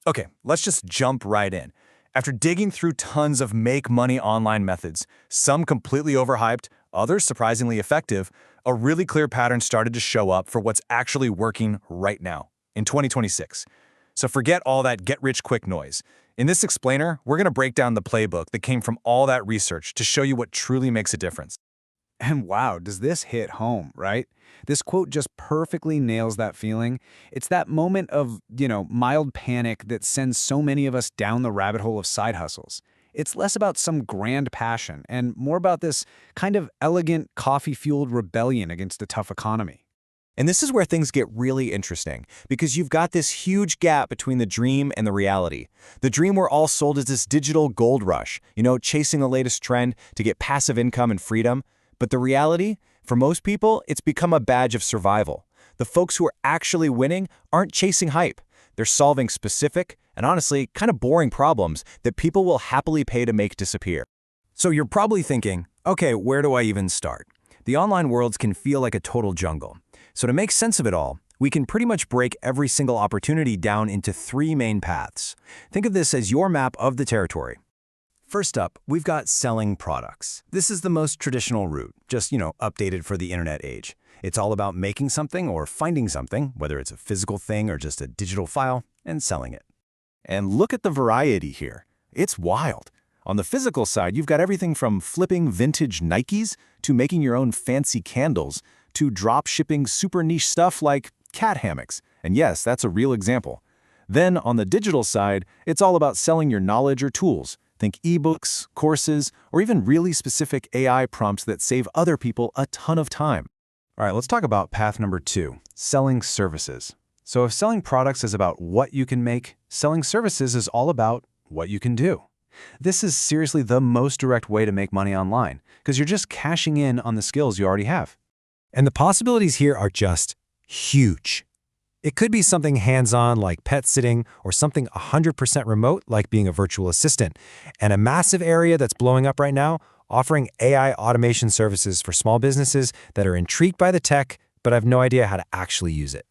Okay, let's just jump right in. After digging through tons of make money online methods, some completely overhyped, others surprisingly effective, a really clear pattern started to show up for what's actually working right now, in 2026. So forget all that get-rich-quick noise. In this explainer, we're going to break down the playbook that came from all that research to show you what truly makes a difference. And wow, does this hit home, right? This quote just perfectly nails that feeling. It's that moment of, mild panic that sends so many of us down the rabbit hole of side hustles. It's less about some grand passion and more about this kind of elegant, coffee-fueled rebellion against a tough economy. And this is where things get really interesting, because you've got this huge gap between the dream and the reality. The dream we're all sold as this digital gold rush, chasing the latest trend to get passive income and freedom. But the reality, for most people, it's become a badge of survival. The folks who are actually winning aren't chasing hype. They're solving specific and honestly kind of boring problems that people will happily pay to make disappear. So you're probably thinking, okay, where do I even start? The online worlds can feel like a total jungle. So to make sense of it all, we can pretty much break every single opportunity down into three main paths. Think of this as your map of the territory. First up, we've got selling products. This is the most traditional route, just, updated for the internet age. It's all about making something or finding something, whether it's a physical thing or just a digital file, and selling it. And look at the variety here. It's wild. On the physical side, you've got everything from flipping vintage Nikes to making your own fancy candles to drop shipping super niche stuff like cat hammocks. And yes, that's a real example. Then on the digital side, it's all about selling your knowledge or tools. Think ebooks, courses, or even really specific AI prompts that save other people a ton of time. All right, let's talk about path number 2, selling services. So if selling products is about what you can make, selling services is all about what you can do. This is seriously the most direct way to make money online, because you're just cashing in on the skills you already have. And the possibilities here are just huge. It could be something hands-on like pet sitting or something 100% remote like being a virtual assistant. And a massive area that's blowing up right now, offering AI automation services for small businesses that are intrigued by the tech but have no idea how to actually use it.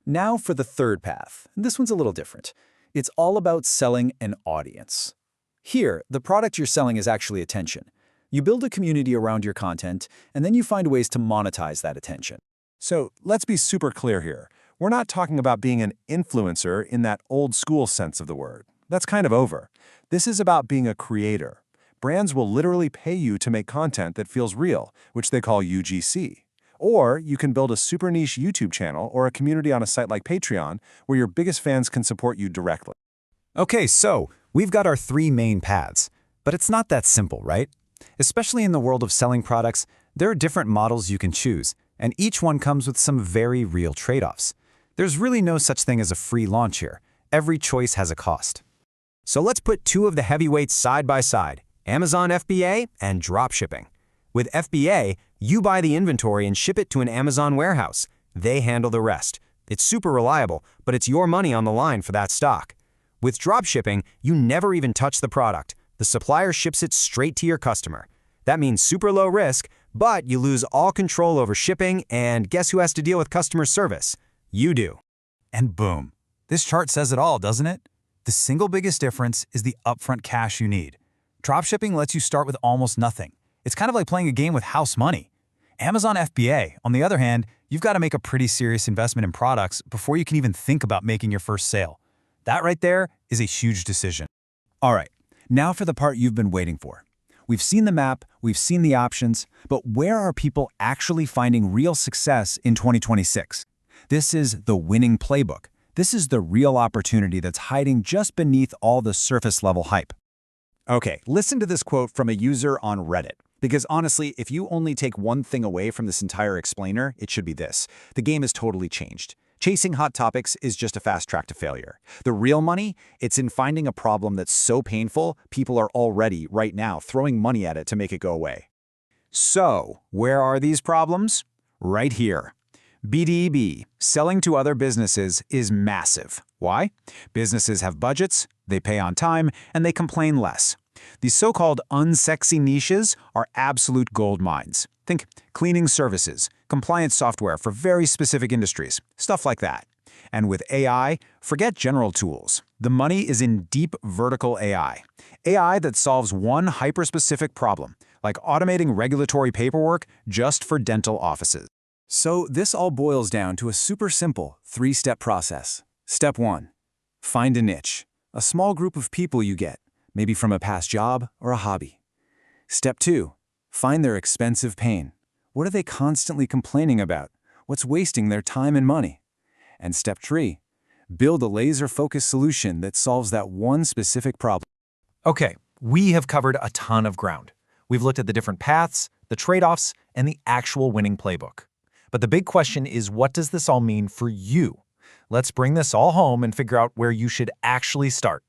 Now for the third path. This one's a little different. It's all about selling an audience. Here, the product you're selling is actually attention. You build a community around your content, and then you find ways to monetize that attention. So let's be super clear here. We're not talking about being an influencer in that old school sense of the word. That's kind of over. This is about being a creator. Brands will literally pay you to make content that feels real, which they call UGC. Or you can build a super niche YouTube channel or a community on a site like Patreon where your biggest fans can support you directly. Okay, so we've got our three main paths, but it's not that simple, right? Especially in the world of selling products, there are different models you can choose, and each one comes with some very real trade-offs. There's really no such thing as a free launch here. Every choice has a cost. So let's put two of the heavyweights side by side, Amazon FBA and dropshipping. With FBA, you buy the inventory and ship it to an Amazon warehouse. They handle the rest. It's super reliable, but it's your money on the line for that stock. With dropshipping, you never even touch the product. The supplier ships it straight to your customer. That means super low risk, but you lose all control over shipping, and guess who has to deal with customer service? You do. And boom. This chart says it all, doesn't it? The single biggest difference is the upfront cash you need. Dropshipping lets you start with almost nothing. It's kind of like playing a game with house money. Amazon FBA, on the other hand, you've got to make a pretty serious investment in products before you can even think about making your first sale. That right there is a huge decision. All right, now for the part you've been waiting for. We've seen the map, we've seen the options, but where are people actually finding real success in 2026? This is the winning playbook. This is the real opportunity that's hiding just beneath all the surface-level hype. Okay, listen to this quote from a user on Reddit. Because honestly, if you only take one thing away from this entire explainer, it should be this. The game has totally changed. Chasing hot topics is just a fast track to failure. The real money, it's in finding a problem that's so painful, people are already, right now, throwing money at it to make it go away. So, where are these problems? Right here. BDB, selling to other businesses, is massive. Why? Businesses have budgets, they pay on time, and they complain less. These so-called unsexy niches are absolute gold mines. Think cleaning services, compliance software for very specific industries, stuff like that. And with AI, forget general tools. The money is in deep vertical AI. AI that solves one hyper-specific problem, like automating regulatory paperwork just for dental offices. So this all boils down to a super simple 3-step process. Step 1. Find a niche, a small group of people you get, maybe from a past job or a hobby. Step 2. Find their expensive pain. What are they constantly complaining about? What's wasting their time and money? And step 3. Build a laser-focused solution that solves that one specific problem. Okay, we have covered a ton of ground. We've looked at the different paths, the trade-offs, and the actual winning playbook. But the big question is, what does this all mean for you? Let's bring this all home and figure out where you should actually start.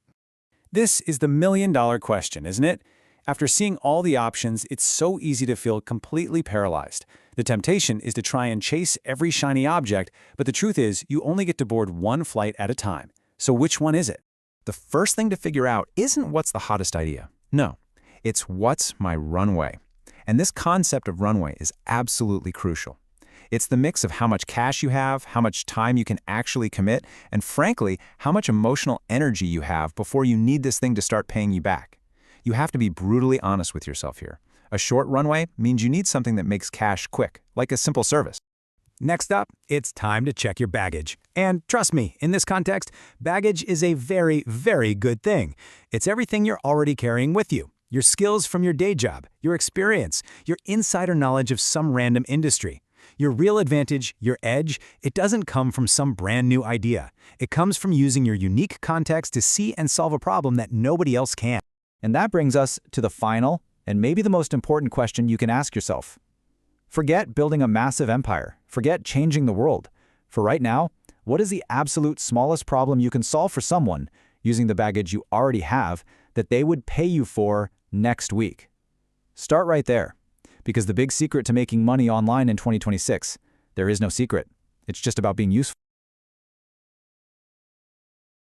This is the million-dollar question, isn't it? After seeing all the options, it's so easy to feel completely paralyzed. The temptation is to try and chase every shiny object, but the truth is you only get to board one flight at a time. So which one is it? The first thing to figure out isn't what's the hottest idea. No, it's what's my runway. And this concept of runway is absolutely crucial. It's the mix of how much cash you have, how much time you can actually commit, and frankly, how much emotional energy you have before you need this thing to start paying you back. You have to be brutally honest with yourself here. A short runway means you need something that makes cash quick, like a simple service. Next up, it's time to check your baggage. And trust me, in this context, baggage is a very, very good thing. It's everything you're already carrying with you. Your skills from your day job, your experience, your insider knowledge of some random industry. Your real advantage, your edge, it doesn't come from some brand new idea. It comes from using your unique context to see and solve a problem that nobody else can. And that brings us to the final and maybe the most important question you can ask yourself. Forget building a massive empire. Forget changing the world. For right now, what is the absolute smallest problem you can solve for someone using the baggage you already have that they would pay you for next week? Start right there. Because the big secret to making money online in 2026, there is no secret. It's just about being useful.